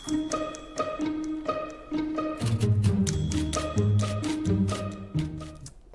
Good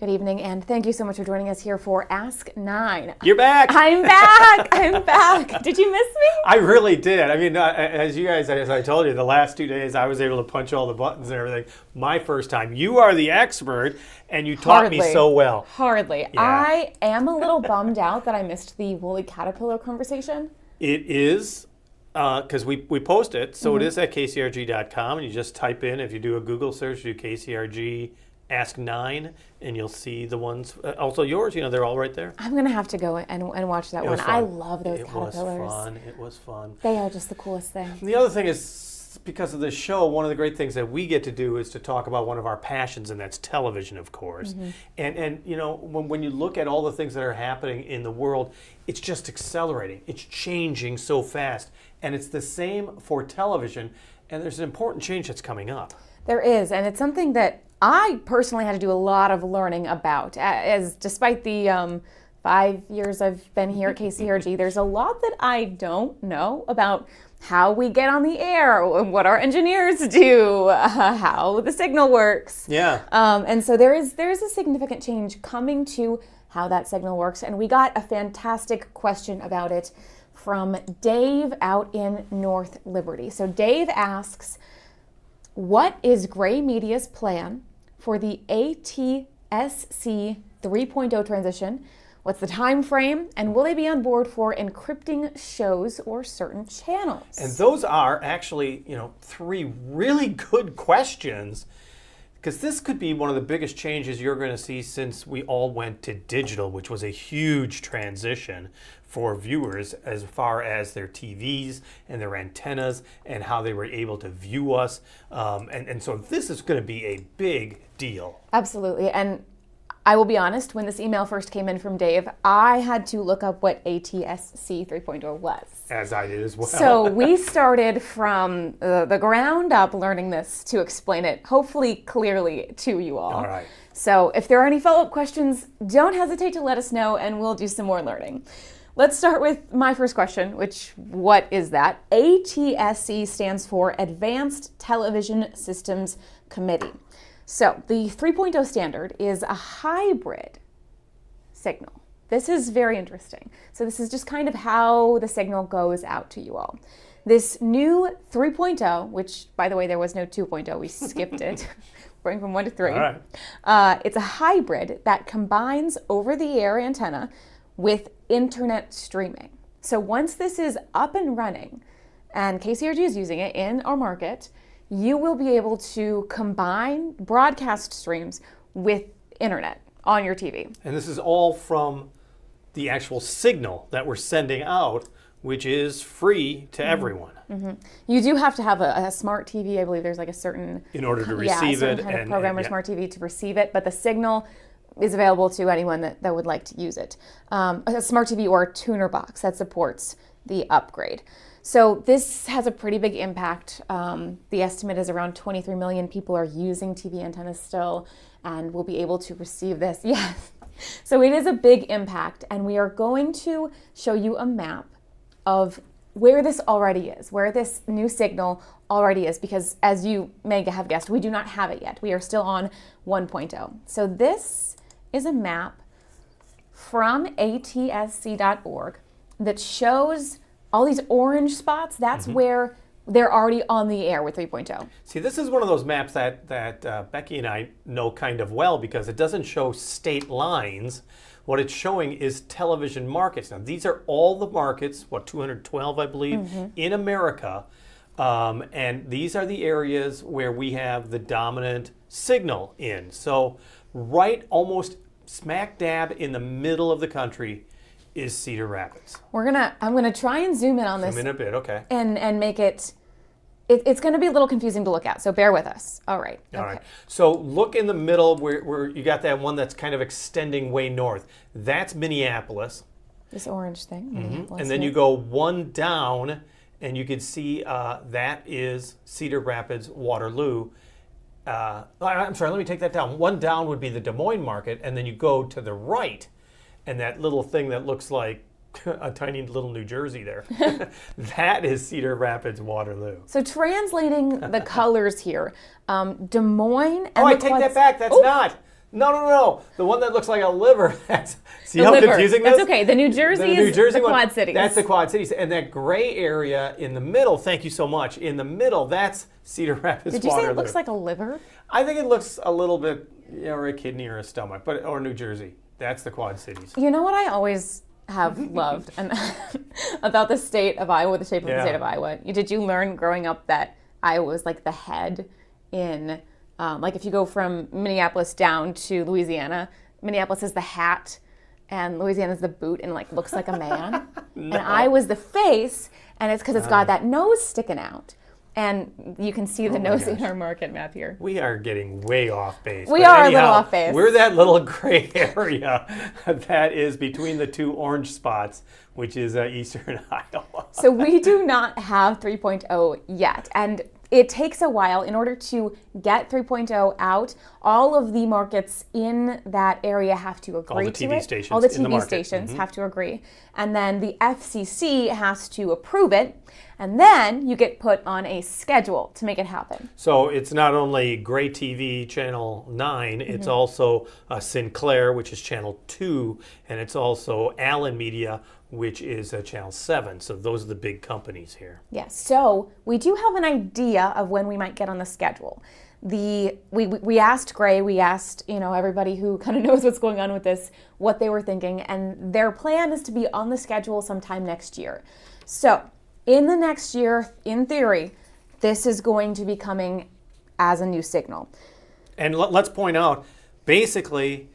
evening, and thank you so much for joining us here for Ask 9. You're back! I'm back! I'm back! Did you miss me? I really did. I mean, as I told you, the last 2 days I was able to punch all the buttons and everything. My first time. You are the expert, and you taught me so well. Hardly. Yeah. I am a little bummed out that I missed the woolly caterpillar conversation. It is, because we post it, so it is at KCRG.com, and you just type in, if you do a Google search, do KCRG Ask 9, and you'll see the ones. Also yours, they're all right there. I'm going to have to go and watch that one. I love those caterpillars. It was fun. They are just the coolest thing. And the other thing is, because of this show, one of the great things that we get to do is to talk about one of our passions, and that's television, of course. And when you look at all the things that are happening in the world, it's just accelerating. It's changing so fast. And it's the same for television, and there's an important change that's coming up. There is, and it's something that I personally had to do a lot of learning about. As despite the 5 years I've been here at KCRG, there's a lot that I don't know about how we get on the air, what our engineers do, how the signal works. Yeah. And so there is a significant change coming to how that signal works, and we got a fantastic question about it from Dave out in North Liberty. So Dave asks, what is Gray Media's plan for the ATSC 3.0 transition? What's the time frame? And will they be on board for encrypting shows or certain channels? And those are actually, three really good questions, because this could be one of the biggest changes you're going to see since we all went to digital, which was a huge transition for viewers as far as their TVs and their antennas and how they were able to view us. And so this is going to be a big deal. Absolutely. And I will be honest, when this email first came in from Dave, I had to look up what ATSC 3.0 was. As I did as well. So we started from the ground up learning this to explain it, hopefully clearly to you all. All right. So if there are any follow-up questions, don't hesitate to let us know and we'll do some more learning. Let's start with my first question, what is that? ATSC stands for Advanced Television Systems Committee. So the 3.0 standard is a hybrid signal. This is very interesting. So this is just kind of how the signal goes out to you all. This new 3.0, which, by the way, there was no 2.0, we skipped it, going from 1 to 3. All right. It's a hybrid that combines over-the-air antenna with internet streaming. So once this is up and running, and KCRG is using it in our market, you will be able to combine broadcast streams with internet on your TV. And this is all from the actual signal that we're sending out, which is free to everyone. You do have to have a smart TV. I believe there's like a certain... In order to receive it. Kind of program or smart TV to receive it, but the signal is available to anyone that would like to use it. A smart TV or a tuner box that supports the upgrade. So this has a pretty big impact. The estimate is around 23 million people are using TV antennas still and will be able to receive this. Yes. So it is a big impact, and we are going to show you a map of where this already is, where this new signal already is, because as you may have guessed, we do not have it yet. We are still on 1.0. So this is a map from ATSC.org that shows all these orange spots. That's where they're already on the air with 3.0. See, this is one of those maps that Becky and I know kind of well, because it doesn't show state lines. What it's showing is television markets. Now, these are all the markets, 212, I believe, in America. And these are the areas where we have the dominant signal in. So right almost smack dab in the middle of the country is Cedar Rapids. I'm gonna try and zoom in on this. Zoom in a bit, okay. And make it's gonna be a little confusing to look at, so bear with us. All right. All right. So look in the middle where you got that one that's kind of extending way north. That's Minneapolis. This orange thing. Minneapolis, And then you go one down, and you can see that is Cedar Rapids, Waterloo. I'm sorry, let me take that down. One down would be the Des Moines market, and then you go to the right, and that little thing that looks like a tiny little New Jersey there. That is Cedar Rapids, Waterloo. So translating the colors here, Des Moines and I take that back. That's not. No. The one that looks like a liver. See how confusing this is? That's okay. The New Jersey is the Quad Cities. That's the Quad Cities. And that gray area in the middle, thank you so much, in the middle, that's Cedar Rapids, Did you Waterloo. say it looks like a liver? I think it looks a little bit, or a kidney or a stomach, or New Jersey. That's the Quad Cities. You know what I always have loved and about the state of Iowa, the shape of the state of Iowa? Did you learn growing up that Iowa was like the head in... like if you go from Minneapolis down to Louisiana, Minneapolis is the hat and Louisiana is the boot and like looks like a man. No. And I was the face, and it's because it's got that nose sticking out. And you can see the nose in our market map here. We are getting way off base. We are a little off base. We're that little gray area that is between the two orange spots, which is eastern Iowa. So we do not have 3.0 yet. And it takes a while in order to get 3.0 out. All of the markets in that area have to agree to it. All the TV stations have to agree. And then the FCC has to approve it. And then you get put on a schedule to make it happen. So it's not only Gray TV Channel 9, it's also Sinclair, which is Channel 2, and it's also Allen Media, which is Channel 7. So those are the big companies here. Yes, so we do have an idea of when we might get on the schedule. We asked Gray, we asked everybody who kind of knows what's going on with this, what they were thinking, and their plan is to be on the schedule sometime next year. So in the next year, in theory, this is going to be coming as a new signal. And let's point out, basically,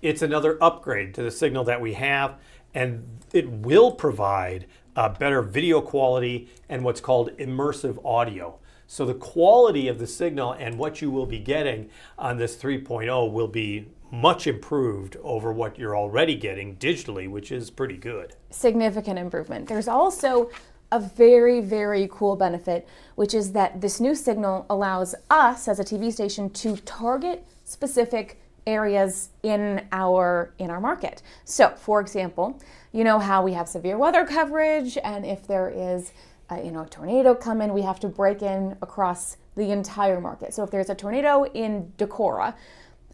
it's another upgrade to the signal that we have, and it will provide better video quality and what's called immersive audio. So the quality of the signal and what you will be getting on this 3.0 will be much improved over what you're already getting digitally, which is pretty good. Significant improvement. There's also a very, very cool benefit, which is that this new signal allows us as a TV station to target specific areas in our market. So, for example, you know how we have severe weather coverage, and if there is a tornado coming, we have to break in across the entire market. So if there's a tornado in Decorah,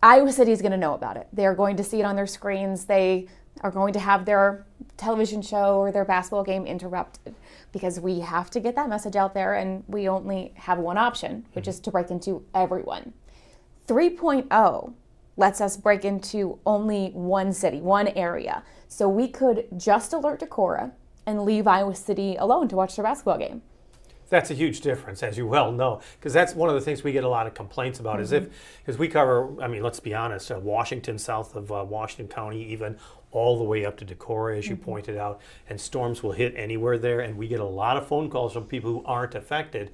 Iowa City is going to know about it. They're going to see it on their screens. They are going to have their television show or their basketball game interrupted because we have to get that message out there, and we only have one option, which is to break into everyone. 3.0 lets us break into only one city, one area. So we could just alert Decorah and leave Iowa City alone to watch their basketball game. That's a huge difference, as you well know, because that's one of the things we get a lot of complaints about is because we cover, let's be honest, Washington, south of Washington County, even all the way up to Decorah, as you pointed out, and storms will hit anywhere there, and we get a lot of phone calls from people who aren't affected.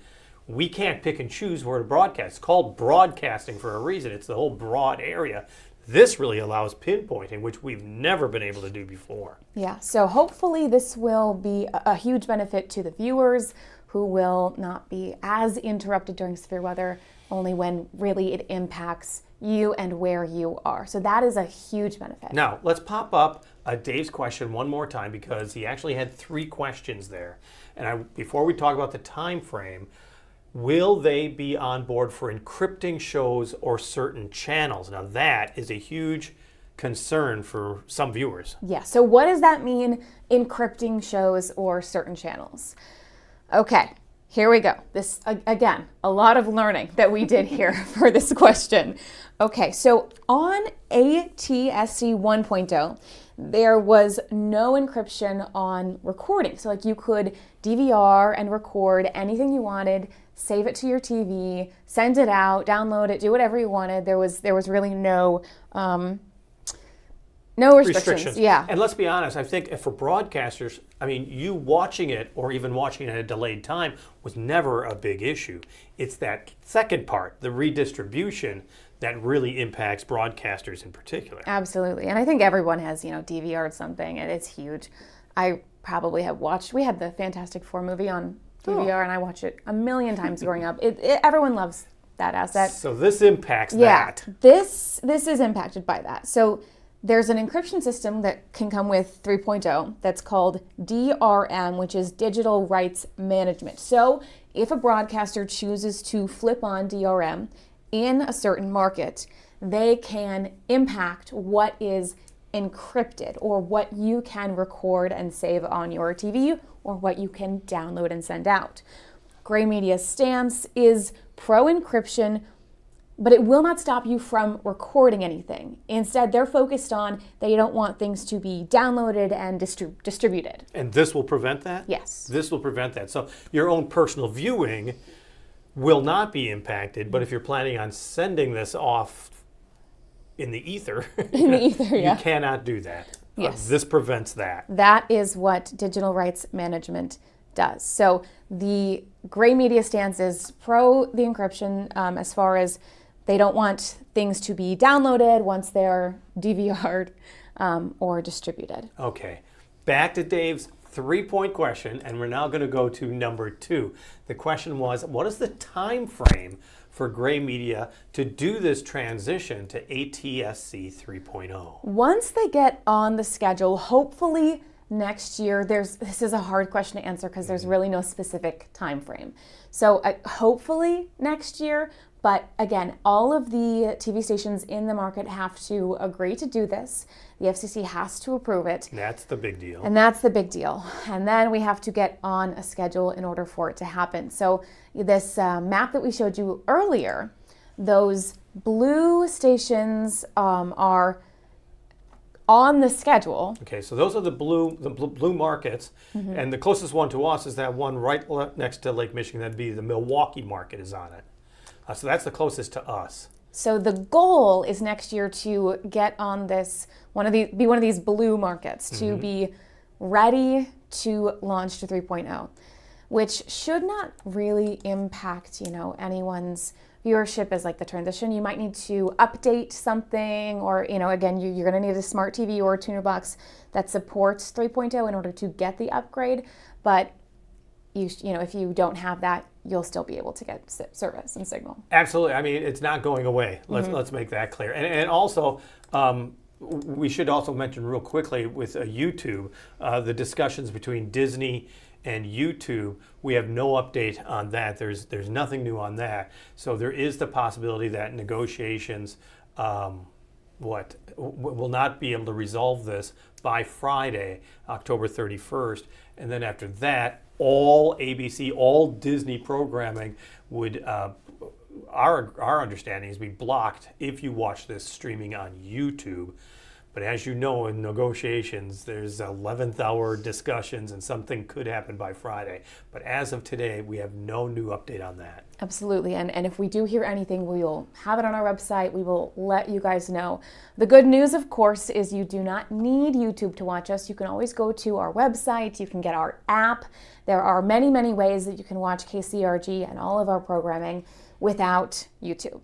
We can't pick and choose where to broadcast. It's called broadcasting for a reason. It's the whole broad area. This really allows pinpointing, which we've never been able to do before. Yeah, so hopefully this will be a huge benefit to the viewers who will not be as interrupted during severe weather, only when really it impacts you and where you are. So that is a huge benefit. Now, let's pop up Dave's question one more time because he actually had 3 questions there. And before we talk about the time frame, will they be on board for encrypting shows or certain channels? Now that is a huge concern for some viewers. Yeah, so what does that mean, encrypting shows or certain channels? Okay, here we go. This, again, a lot of learning that we did here for this question. Okay, so on ATSC 1.0, there was no encryption on recording. So like you could DVR and record anything you wanted, save it to your TV, send it out, download it, do whatever you wanted. There was really no restrictions. Yeah. And let's be honest, I think for broadcasters, you watching it or even watching it at a delayed time was never a big issue. It's that second part, the redistribution, that really impacts broadcasters in particular. Absolutely. And I think everyone has, DVR'd something, and it's huge. I probably have watched, we had the Fantastic Four movie on DVR, and I watched it a million times growing up. Everyone loves that asset. So this impacts that. This is impacted by that. So there's an encryption system that can come with 3.0 that's called DRM, which is Digital Rights Management. So if a broadcaster chooses to flip on DRM in a certain market, they can impact what is encrypted or what you can record and save on your TV or what you can download and send out. Gray Media's stance is pro-encryption, but it will not stop you from recording anything. Instead, they're focused on they don't want things to be downloaded and distributed. And this will prevent that? Yes. This will prevent that. So your own personal viewing will not be impacted, but if you're planning on sending this off in the ether, yeah. you cannot do that. Yes. This prevents that. That is what digital rights management does. So the Gray Media stance is pro the encryption as far as they don't want things to be downloaded once they're DVR'd or distributed. Okay. Back to Dave's 3-point question, and we're now going to go to number 2. The question was, what is the time frame for Gray Media to do this transition to ATSC 3.0? Once they get on the schedule, hopefully next year, this is a hard question to answer because there's really no specific time frame. So hopefully next year, but again, all of the TV stations in the market have to agree to do this. The FCC has to approve it. That's the big deal. And that's the big deal. And then we have to get on a schedule in order for it to happen. So this map that we showed you earlier, those blue stations are on the schedule. Okay, so those are the blue markets, and the closest one to us is that one right next to Lake Michigan. That'd be the Milwaukee market is on it. So that's the closest to us. So the goal is next year to get on this be one of these blue markets, to be ready to launch to 3.0, which should not really impact anyone's viewership as like the transition. You might need to update something, or again, you're going to need a smart TV or a tuner box that supports 3.0 in order to get the upgrade. But if you don't have that, you'll still be able to get service and signal. Absolutely. I mean, it's not going away. Let's make that clear. And also, we should also mention real quickly with YouTube, the discussions between Disney and YouTube. We have no update on that. There's nothing new on that. So there is the possibility that negotiations will not be able to resolve this by Friday, October 31st. And then after that, all ABC, all Disney programming would, our understanding is be blocked if you watch this streaming on YouTube. But as you know, in negotiations, there's 11th hour discussions and something could happen by Friday. But as of today, we have no new update on that. Absolutely. And if we do hear anything, we will have it on our website. We will let you guys know. The good news, of course, is you do not need YouTube to watch us. You can always go to our website. You can get our app. There are many, many ways that you can watch KCRG and all of our programming without YouTube.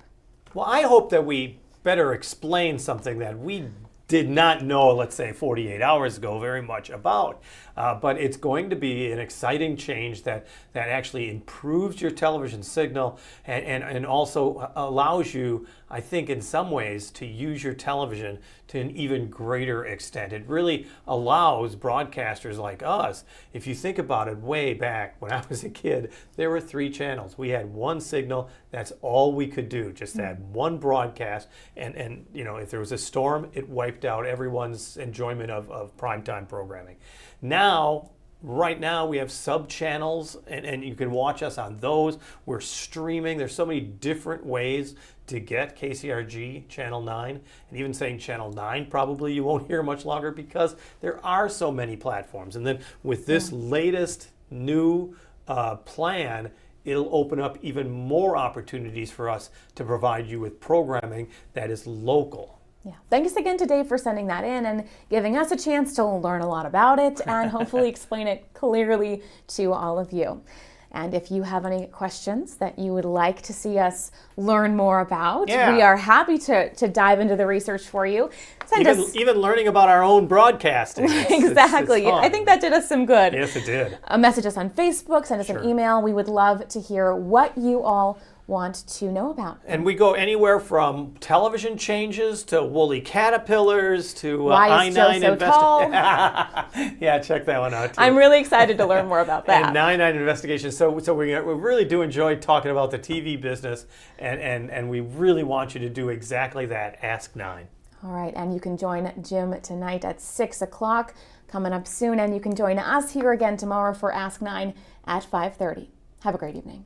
Well, I hope that we better explain something that we did not know, let's say 48 hours ago, very much about. But it's going to be an exciting change that actually improves your television signal and also allows you, I think, in some ways, to use your television to an even greater extent. It really allows broadcasters like us, if you think about it, way back when I was a kid, there were 3 channels. We had one signal. That's all we could do, just had one broadcast. And if there was a storm, it wiped out everyone's enjoyment of primetime programming. Now, right now, we have sub-channels, and you can watch us on those. We're streaming. There's so many different ways to get KCRG Channel 9. And even saying Channel 9, probably you won't hear much longer because there are so many platforms. And then with this latest new plan, it'll open up even more opportunities for us to provide you with programming that is local. Yeah. Thanks again to Dave for sending that in and giving us a chance to learn a lot about it and hopefully explain it clearly to all of you. And if you have any questions that you would like to see us learn more about, we are happy to dive into the research for you. Send us. Even learning about our own broadcasting. Exactly. I think that did us some good. Yes, it did. Message us on Facebook, send us an email. We would love to hear what you all want to know about. And we go anywhere from television changes to woolly caterpillars to Why is Joe so tall? Yeah, check that one out too. I'm really excited to learn more about that. And 9/9 investigations. So we really do enjoy talking about the TV business, and we really want you to do exactly that. Ask 9. All right, and you can join Jim tonight at 6 o'clock, coming up soon, and you can join us here again tomorrow for Ask 9 at 5:30. Have a great evening.